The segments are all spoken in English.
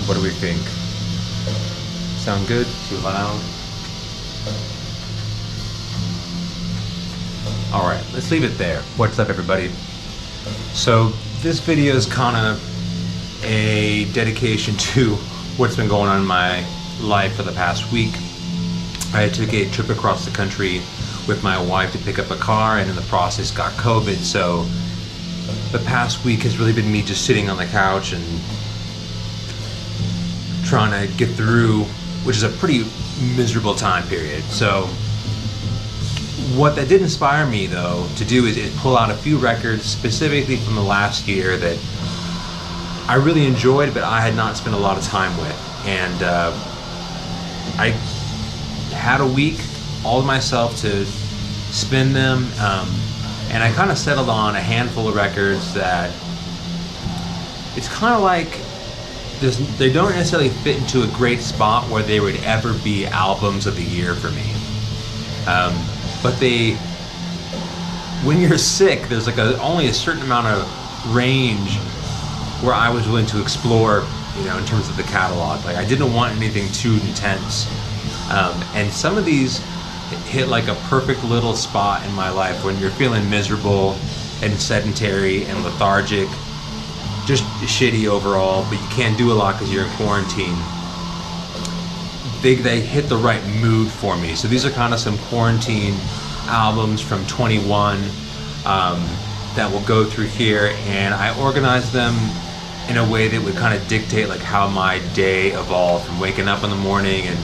What do we think? Sound good? Too loud? Alright, let's leave it there. What's up, everybody? So this video is kind of a dedication to what's been going on in my life for the past week. I took a trip across the country with my wife to pick up a car, and in the process got COVID. So the past week has really been me just sitting on the couch and trying to get through, which is a pretty miserable time period. So what that did inspire me though to do is pull out a few records specifically from the last year that I really enjoyed, but I had not spent a lot of time with. And I had a week all to myself to spin them, and I kind of settled on a handful of records that it's kind of like they don't necessarily fit into a great spot where they would ever be albums of the year for me. But when you're sick, there's like only a certain amount of range where I was willing to explore, in terms of the catalog. Like, I didn't want anything too intense. And some of these hit like a perfect little spot in my life when you're feeling miserable and sedentary and lethargic, just shitty overall, but you can't do a lot because you're in quarantine. They hit the right mood for me. So these are kind of some quarantine albums from 21 that will go through here, and I organized them in a way that would kind of dictate like how my day evolved, from waking up in the morning and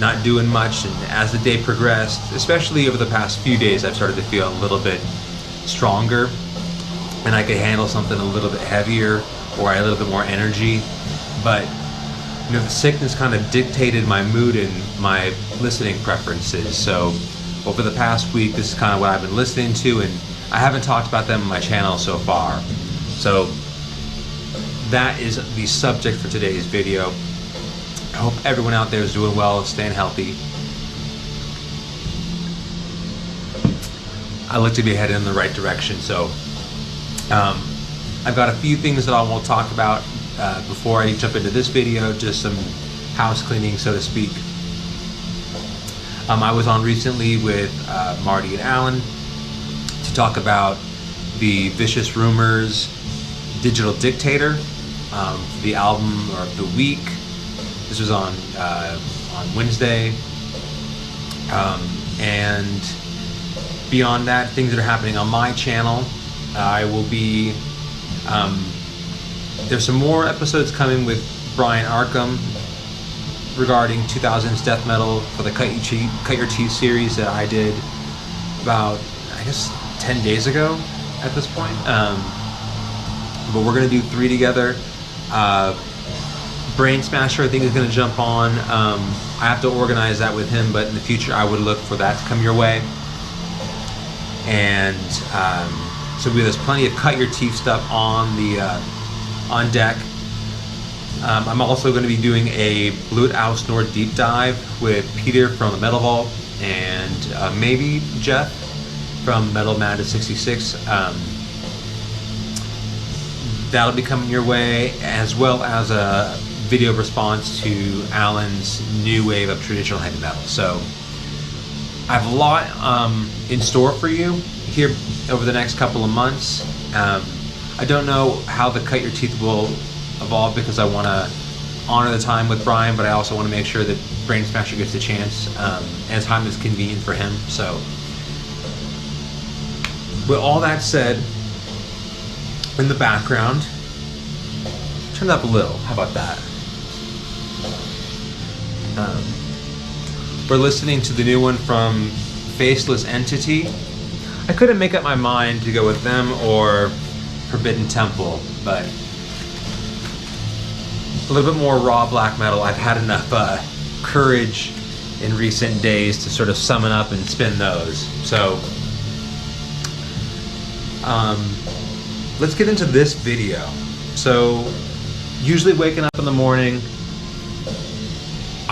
not doing much. And as the day progressed, especially over the past few days, I've started to feel a little bit stronger, and I could handle something a little bit heavier, or I had a little bit more energy. But the sickness kind of dictated my mood and my listening preferences. So over the past week, this is kind of what I've been listening to, and I haven't talked about them on my channel so far. So that is the subject for today's video. I hope everyone out there is doing well, staying healthy. I look to be headed in the right direction. So I've got a few things that I will talk about before I jump into this video, just some house cleaning, so to speak. I was on recently with Marty and Alan to talk about the Vicious Rumors Digital Dictator, the album of the week. This was on Wednesday. And beyond that, things that are happening on my channel. I will be there's some more episodes coming with Brian Arkham regarding 2000s death metal for the Cut Your Teeth series that I did about, I guess, 10 days ago at this point. But we're going to do 3 together. Brain Smasher, I think, is going to jump on. I have to organize that with him, but in the future I would look for that to come your way. And so there's plenty of Cut Your Teeth stuff on deck. I'm also going to be doing a Blut aus Nord deep dive with Peter from the Metal Vault, and maybe Jeff from Metal Madness 66. That'll be coming your way, as well as a video response to Alan's new wave of traditional heavy metal. So I have a lot in store for you here over the next couple of months. I don't know how the Cut Your Teeth will evolve, because I want to honor the time with Brian, but I also want to make sure that Brain Smasher gets a chance, and time is convenient for him. So with all that said, in the background, turn it up a little. How about that? We're listening to the new one from Faceless Entity. I couldn't make up my mind to go with them or Forbidden Temple, but a little bit more raw black metal. I've had enough courage in recent days to sort of summon up and spin those. So let's get into this video. So usually waking up in the morning,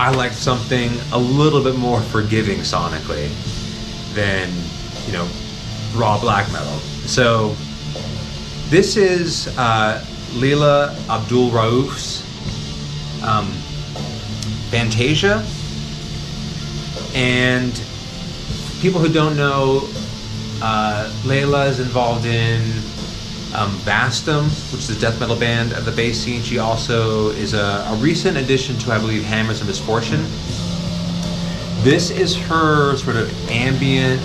I like something a little bit more forgiving sonically than, raw black metal. So this is Leila Abdul-Rauf's Fantasia. And people who don't know, Leila is involved in Vastum, which is a death metal band of the bass scene. She also is a recent addition to, I believe, Hammers of Misfortune. This is her sort of ambient,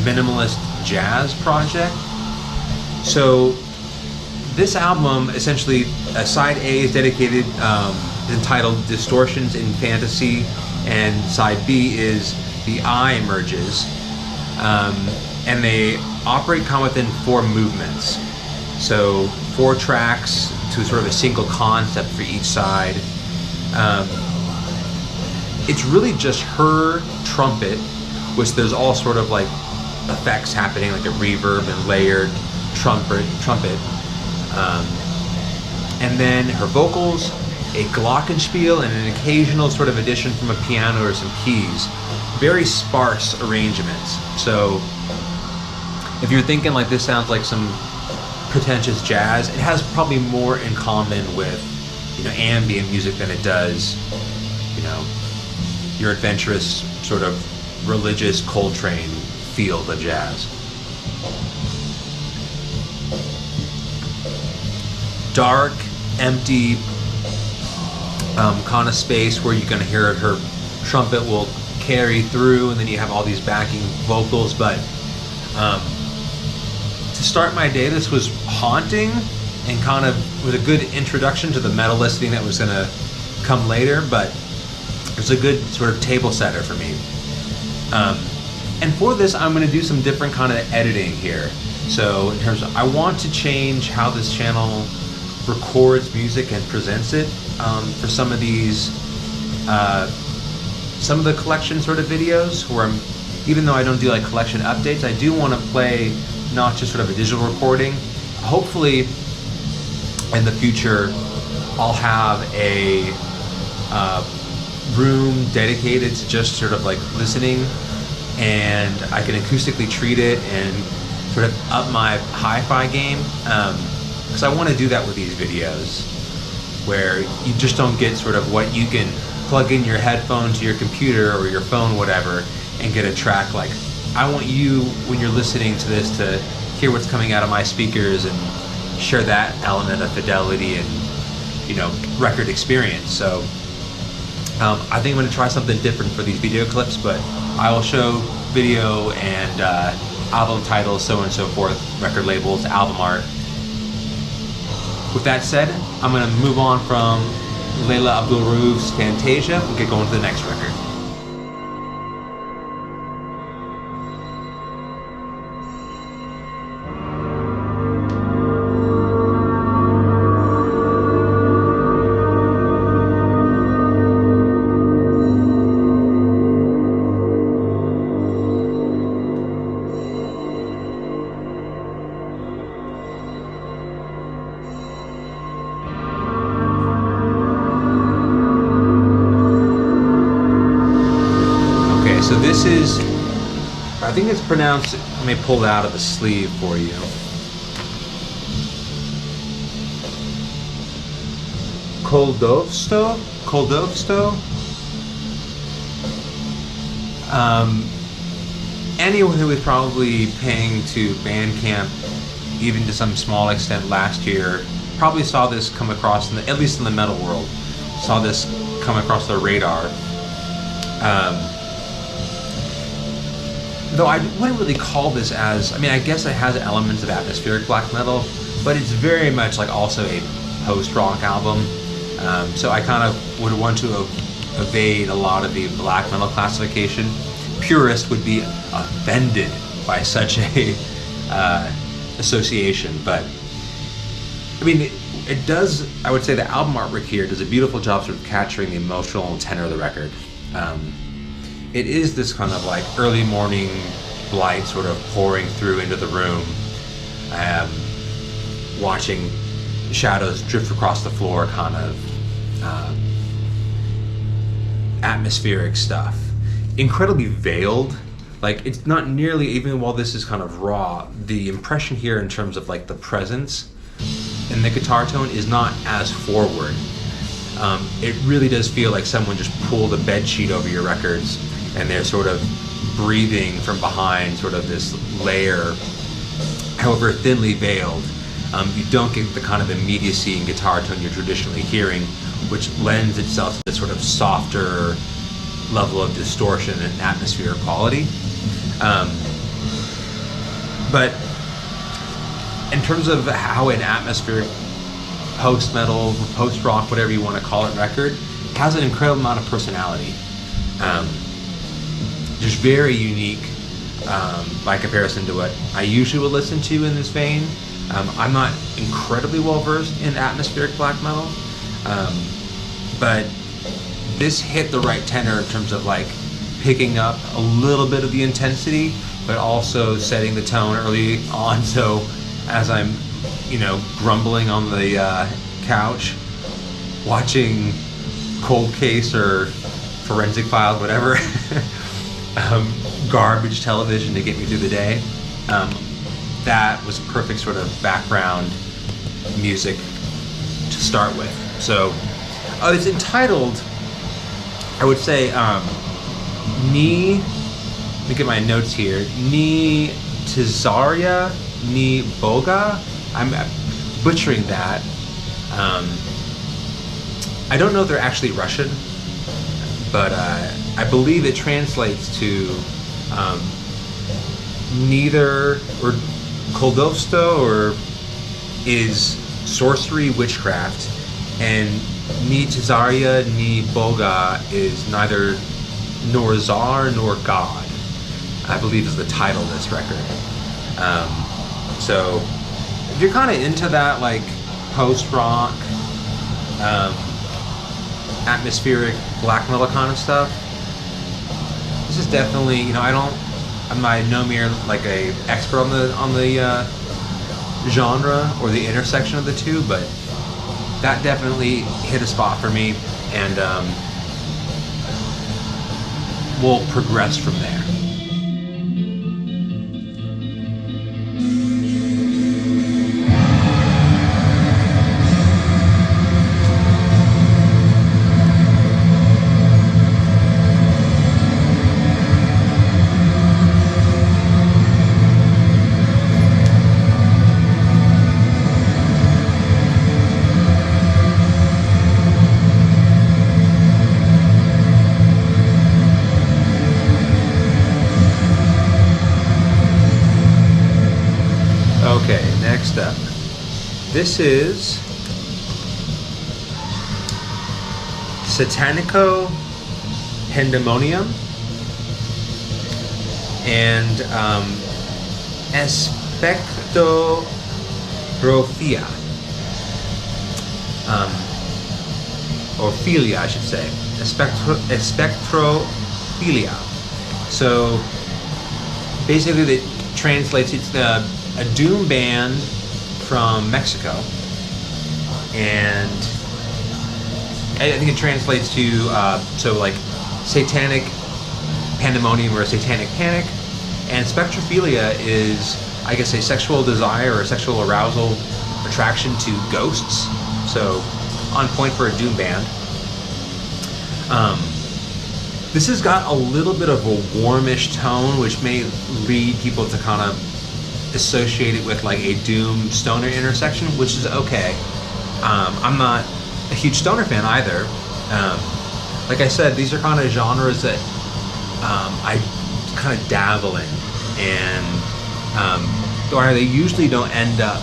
minimalist jazz project. So this album, essentially, side A is dedicated, entitled Distortions in Fantasy, and side B is The Eye Emerges. And they operate kind of within 4 movements. So 4 tracks to sort of a single concept for each side. It's really just her trumpet, which there's all sort of like effects happening, like a reverb and layered trumpet. And then her vocals, a glockenspiel, and an occasional sort of addition from a piano or some keys. Very sparse arrangements. So if you're thinking like this sounds like some pretentious jazz, it has probably more in common with, ambient music than it does, your adventurous sort of religious Coltrane field of jazz. Dark, empty kind of space where you're going to hear her trumpet will carry through, and then you have all these backing vocals. But to start my day, this was haunting and kind of was a good introduction to the metal listening that was going to come later, but it's a good sort of table setter for me. And for this, I'm going to do some different kind of editing here. So in terms of, I want to change how this channel records music and presents it for some of these, some of the collection sort of videos where even though I don't do like collection updates, I do want to play not just sort of a digital recording. Hopefully in the future, I'll have a room dedicated to just sort of like listening, and I can acoustically treat it and sort of up my hi-fi game, because I want to do that with these videos where you just don't get sort of what you can plug in your headphone to your computer or your phone, whatever, and get a track. Like, I want you, when you're listening to this, to hear what's coming out of my speakers and share that element of fidelity and record experience. So I think I'm going to try something different for these video clips, but I will show video and album titles, so on and so forth, record labels, album art. With that said, I'm going to move on from Leila Abdul-Rauf's Fantasia and get going to the next record. So this is, I think it's pronounced, let me pull it out of the sleeve for you. Koldovsto? Anyone who was probably paying to Bandcamp, even to some small extent last year, probably saw this come across, at least in the metal world, saw this come across their radar. Though I wouldn't really call this as, I guess it has elements of atmospheric black metal, but it's very much like also a post-rock album. So I kind of would want to evade a lot of the black metal classification. Purists would be offended by such a association, but it does, I would say the album artwork here does a beautiful job sort of capturing the emotional tenor of the record. It is this kind of like early morning light sort of pouring through into the room, watching shadows drift across the floor, kind of atmospheric stuff. Incredibly veiled. Like, it's not nearly, even while this is kind of raw, the impression here in terms of like the presence in and the guitar tone is not as forward. It really does feel like someone just pulled a bed sheet over your records, and they're sort of breathing from behind sort of this layer, however thinly veiled. You don't get the kind of immediacy and guitar tone you're traditionally hearing, which lends itself to this sort of softer level of distortion and atmospheric quality. But in terms of how an atmospheric post-metal, post-rock, whatever you want to call it, record has an incredible amount of personality. Just very unique by comparison to what I usually would listen to in this vein. I'm not incredibly well versed in atmospheric black metal, but this hit the right tenor in terms of like picking up a little bit of the intensity, but also setting the tone early on. So as I'm, grumbling on the couch, watching Cold Case or Forensic Files, whatever, garbage television to get me through the day, that was perfect sort of background music to start with. So it's entitled, I would say, let me get my notes here, Ni Taria, Ni Boga. I'm butchering that. I don't know if they're actually Russian, but I believe it translates to neither, or Koldovsto, or is sorcery, witchcraft, and Ni Taria, Ni Boga is neither nor czar nor god, I believe is the title of this record. So if you're kind of into that like post-rock, atmospheric black metal kind of stuff, this is definitely, I'm by no mere like a expert on the genre or the intersection of the two, but that definitely hit a spot for me, and we'll progress from there. Okay, next up. This is Satanico Pandemonium and Espectrophia. Or philia, I should say. Espectrophilia. So basically it translates, it's a doom band from Mexico, and I think it translates to satanic pandemonium or a satanic panic, and spectrophilia is, I guess, a sexual desire or a sexual arousal, attraction to ghosts. So on point for a doom band. This has got a little bit of a warmish tone, which may lead people to kind of associate it with like a doom stoner intersection, which is okay. I'm not a huge stoner fan either. Like I said, these are kind of genres that I kind of dabble in, and or they usually don't end up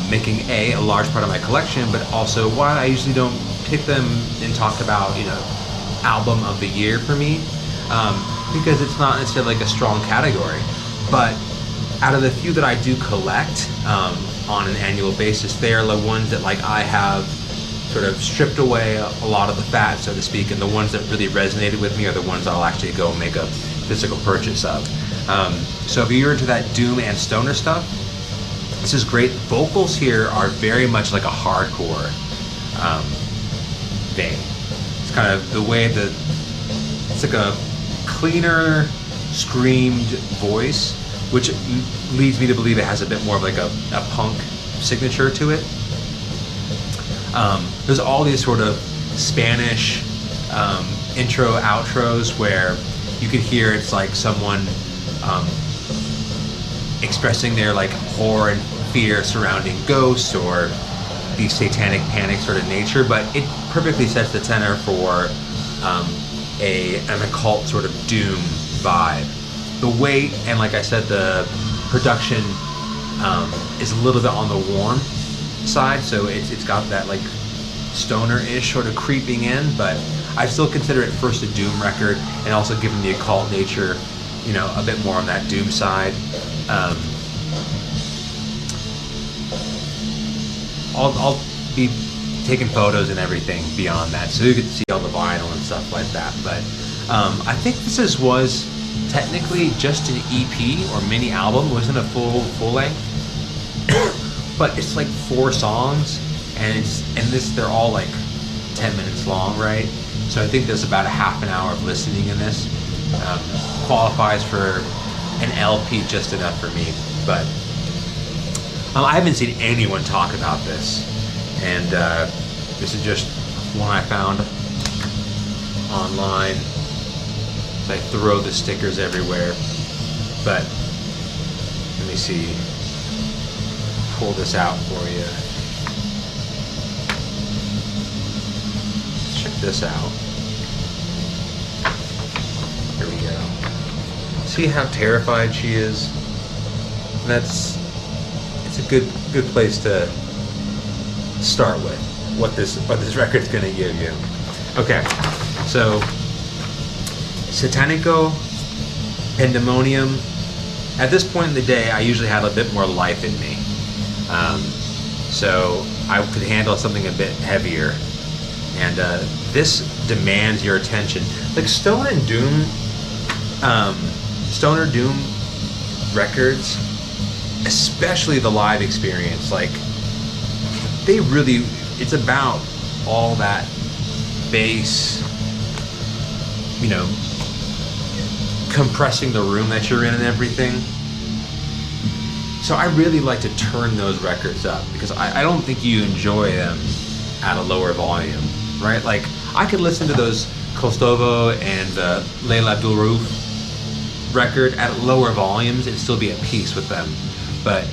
making a large part of my collection, but also why I usually don't pick them and talk about album of the year for me, because it's not necessarily like a strong category. But out of the few that I do collect on an annual basis, they are the ones that like I have sort of stripped away a lot of the fat, so to speak, and the ones that really resonated with me are the ones I'll actually go and make a physical purchase of. So if you're into that doom and stoner stuff, this is great. Vocals here are very much like a hardcore vein. It's kind of the way that it's like a cleaner screamed voice, which leads me to believe it has a bit more of like a punk signature to it. There's all these sort of Spanish intro outros where you could hear it's like someone expressing their like horror and fear surrounding ghosts or the satanic panic sort of nature, but it perfectly sets the tenor for an occult sort of doom vibe. The weight and, like I said, the production is a little bit on the warm side, so it's got that like stoner-ish sort of creeping in, but I still consider it first a doom record, and also given the occult nature, you know, a bit more on that doom side. I'll be taking photos and everything beyond that, so you can see all the vinyl and stuff like that. But I think this was technically just an EP or mini album. It wasn't a full length, but it's like 4 songs, and they're all like 10 minutes long, right? So I think there's about a half an hour of listening in this. Qualifies for an LP just enough for me, but I haven't seen anyone talk about this, and this is just one I found online. I throw the stickers everywhere, but let me see. Pull this out for you. Check this out. Here we go. See how terrified she is? It's a good place to start with what this record's going to give you. Okay, so Satanico Pandemonium. At this point in the day, I usually have a bit more life in me, so I could handle something a bit heavier. And this demands your attention. Like Stoner Doom records, especially the live experience, like it's about all that bass, you know, compressing the room that you're in and everything. So I really like to turn those records up, because I don't think you enjoy them at a lower volume, right? Like I could listen to those Kovo and the Leila Abdul-Rauf record at lower volumes and still be at peace with them. But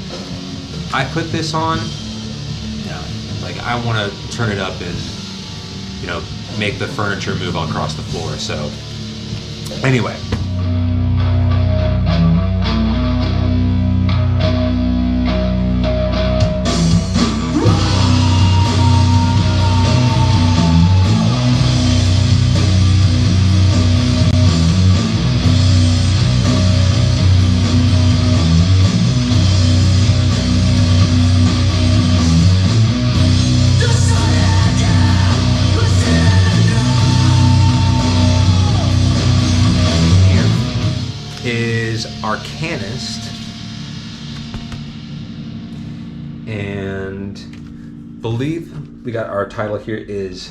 I put this on, like I want to turn it up and, you know, make the furniture move across the floor. So anyway. Arcanist, and believe we got our title here is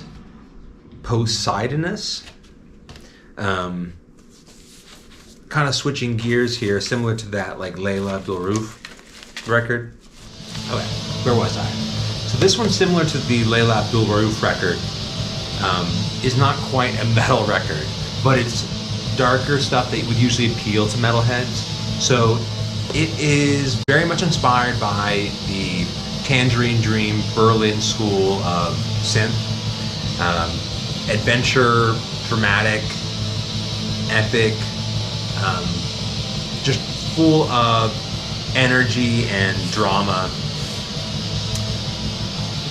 Sidus. Kind of switching gears here, similar to that like Leila Abdul-Rauf record. Okay, where was I? So this one's similar to the Leila Abdul-Rauf record. Is not quite a metal record, but it's darker stuff that would usually appeal to metalheads. So it is very much inspired by the Tangerine Dream Berlin school of synth. Adventure, dramatic, epic, just full of energy and drama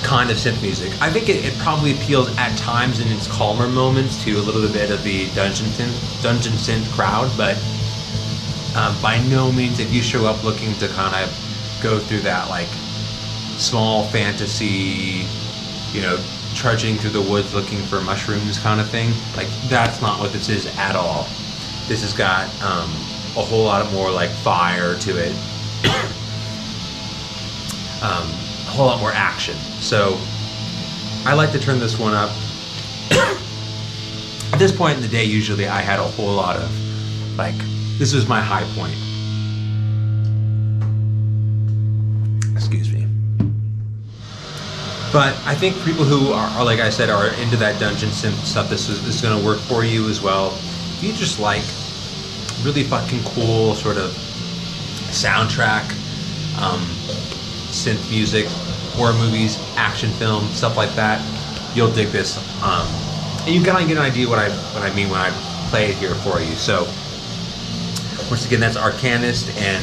kind of synth music. I think it probably appeals at times in its calmer moments to a little bit of the dungeon synth crowd, but by no means, if you show up looking to kind of go through that like small fantasy, you know, trudging through the woods looking for mushrooms kind of thing, like that's not what this is at all. This has got a whole lot more like fire to it, a whole lot more action. So I like to turn this one up. At this point in the day, usually I had a whole lot of like, this was my high point. Excuse me. But I think people who are, like I said, are into that dungeon synth stuff, this is going to work for you as well. If you just like really fucking cool sort of soundtrack, synth music, horror movies, action film, stuff like that, you'll dig this. And you kind of get an idea what I mean when I play it here for you. So once again, that's Arcanist and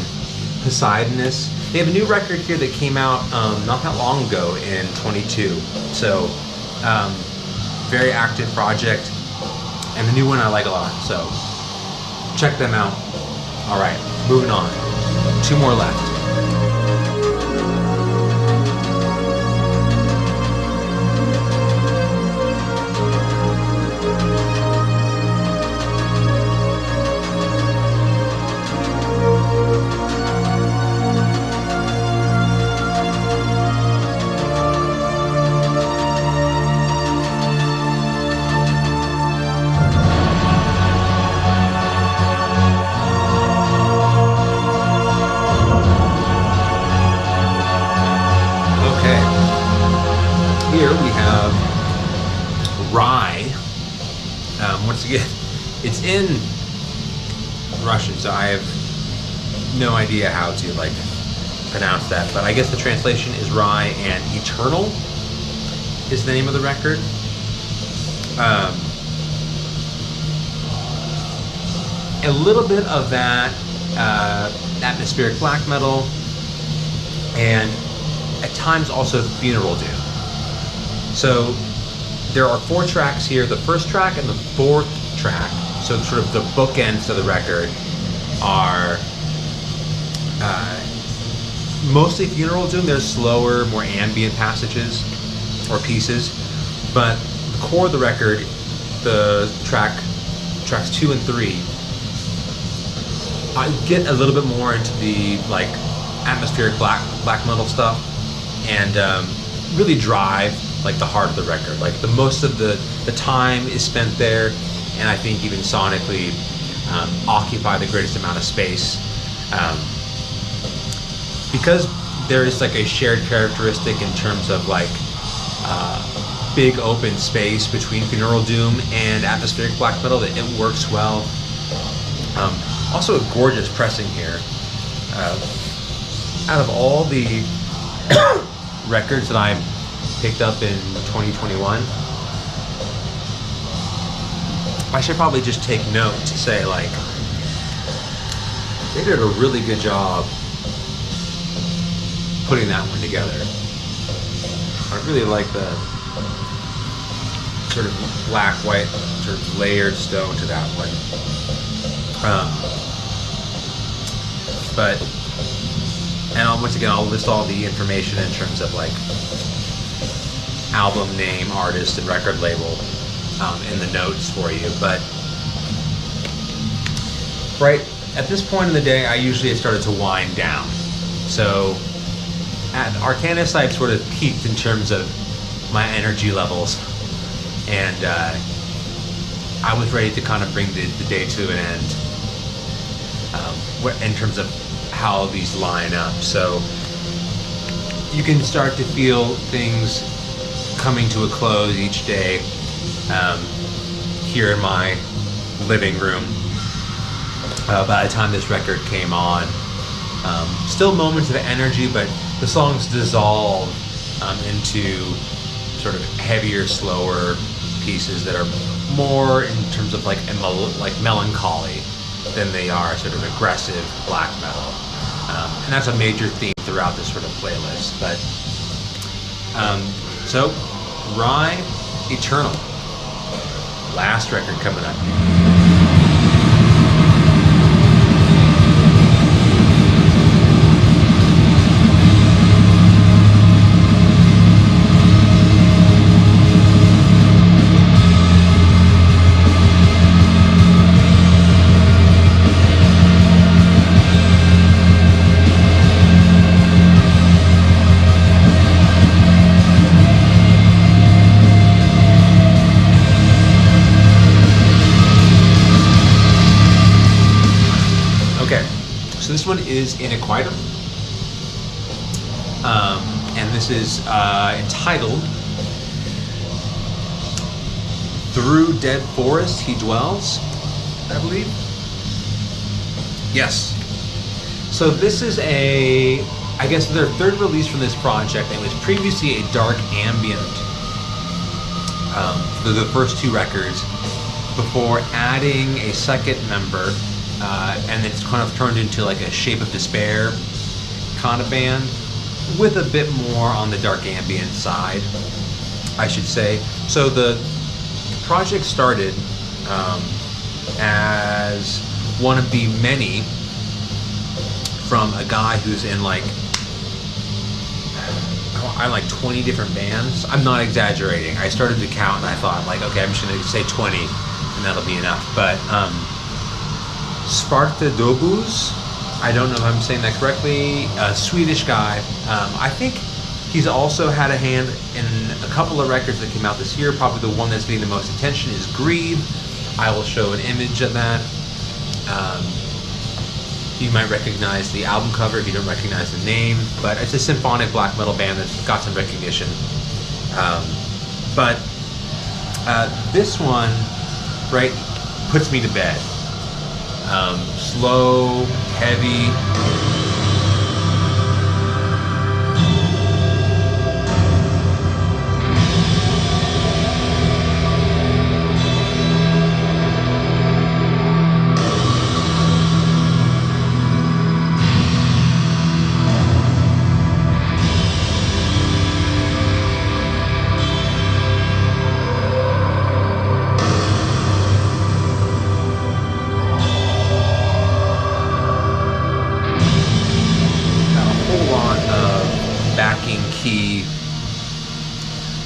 Poseidonus. They have a new record here that came out not that long ago in 22. So very active project, and the new one I like a lot. So check them out. All right, moving on. 2 more left. Once again, it's in Russian, so I have no idea how to pronounce that. But I guess the translation is Rye, and Eternal is the name of the record. A little bit of that atmospheric black metal, and at times also funeral doom. So there are 4 tracks here. The first track and the 4th track, so sort of the bookends of the record, are mostly funeral doom. There's slower, more ambient passages or pieces, but the core of the record, the tracks 2 and 3, I get a little bit more into the atmospheric black metal stuff, and really drive the heart of the record. The most of the time is spent there, and I think even sonically occupy the greatest amount of space, because there is a shared characteristic in terms of big open space between funeral doom and atmospheric black metal, that it works well. Also a gorgeous pressing here. Out of all the records that I picked up in 2021, I should probably just take note to say they did a really good job putting that one together. I really like the sort of black white sort of layered stone to that one. And once again, I'll list all the information in terms of album name, artist, and record label in the notes for you. But right at this point in the day, I usually have started to wind down. So at Arcanist, I've sort of peaked in terms of my energy levels, and I was ready to kind of bring the day to an end in terms of how these line up. So you can start to feel things coming to a close each day here in my living room. By the time this record came on, still moments of energy, but the songs dissolve into sort of heavier, slower pieces that are more in terms of melancholy than they are sort of aggressive black metal. And that's a major theme throughout this sort of playlist. But so Rye, Eternal, last record coming up. This one is in Aquum, and and this is entitled Through Dead Forest He Dwells, I believe. Yes. So this is I guess their third release from this project. It was previously a dark ambient for the first two records before adding a second member, and it's kind of turned into like a Shape of Despair kind of band with a bit more on the dark ambient side, I should say. So the project started as one of the many from a guy who's in like 20 different bands. I'm not exaggerating. I started to count and I thought, like, okay, I'm just going to say 20 and that'll be enough. But Spartadobus, I don't know if I'm saying that correctly, a Swedish guy. I think he's also had a hand in a couple of records that came out this year. Probably the one that's getting the most attention is Grieve. I will show an image of that. You might recognize the album cover if you don't recognize the name, but it's a symphonic black metal band that's got some recognition. But this one, right, puts me to bed. Slow, heavy.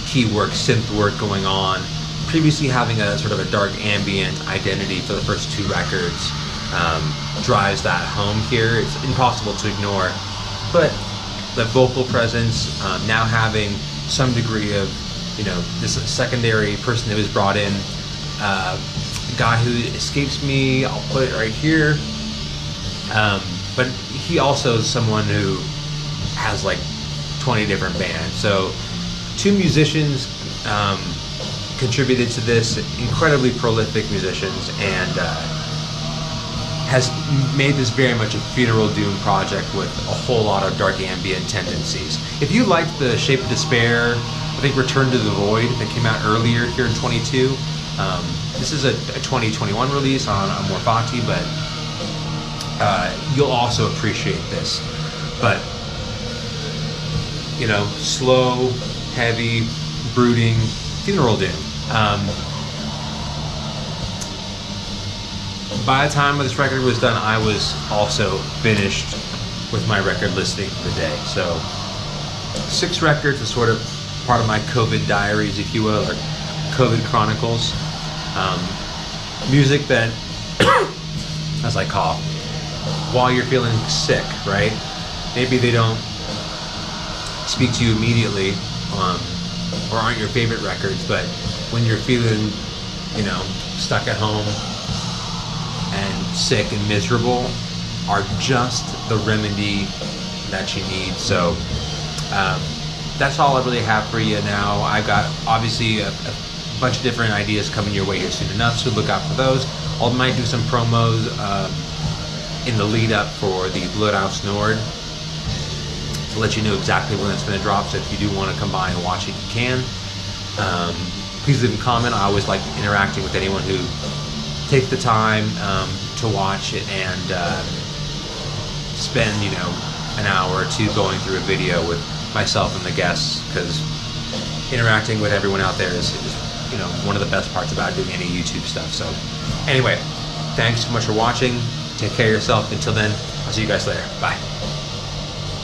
Key work, synth work going on. Previously having a sort of a dark ambient identity for the first two records drives that home here. It's impossible to ignore. But the vocal presence, now having some degree of, this secondary person that was brought in, a guy who escapes me, I'll put it right here. But he also is someone who has like 20 different bands. So two musicians contributed to this, incredibly prolific musicians, and has made this very much a funeral doom project with a whole lot of dark ambient tendencies. If you liked the Shape of Despair, I think Return to the Void that came out earlier here in 22, this is a 2021 release on Morfati, but you'll also appreciate this. But slow, heavy, brooding, funeral doom. By the time this record was done, I was also finished with my record listing for the day. So 6 records is sort of part of my COVID diaries, if you will, or COVID chronicles. Music that, as I cough, while you're feeling sick, right? Maybe they don't speak to you immediately, or aren't your favorite records, but when you're feeling, stuck at home and sick and miserable, are just the remedy that you need. So that's all I really have for you now. I've got obviously a bunch of different ideas coming your way here soon enough, so look out for those. I might do some promos in the lead up for the Bloodhouse Nord to let you know exactly when it's going to drop. So if you do want to come by and watch it, you can. Please leave a comment. I always like interacting with anyone who takes the time to watch it and spend an hour or two going through a video with myself and the guests, because interacting with everyone out there is one of the best parts about doing any YouTube stuff. So anyway, thanks so much for watching. Take care of yourself. Until then, I'll see you guys later. Bye.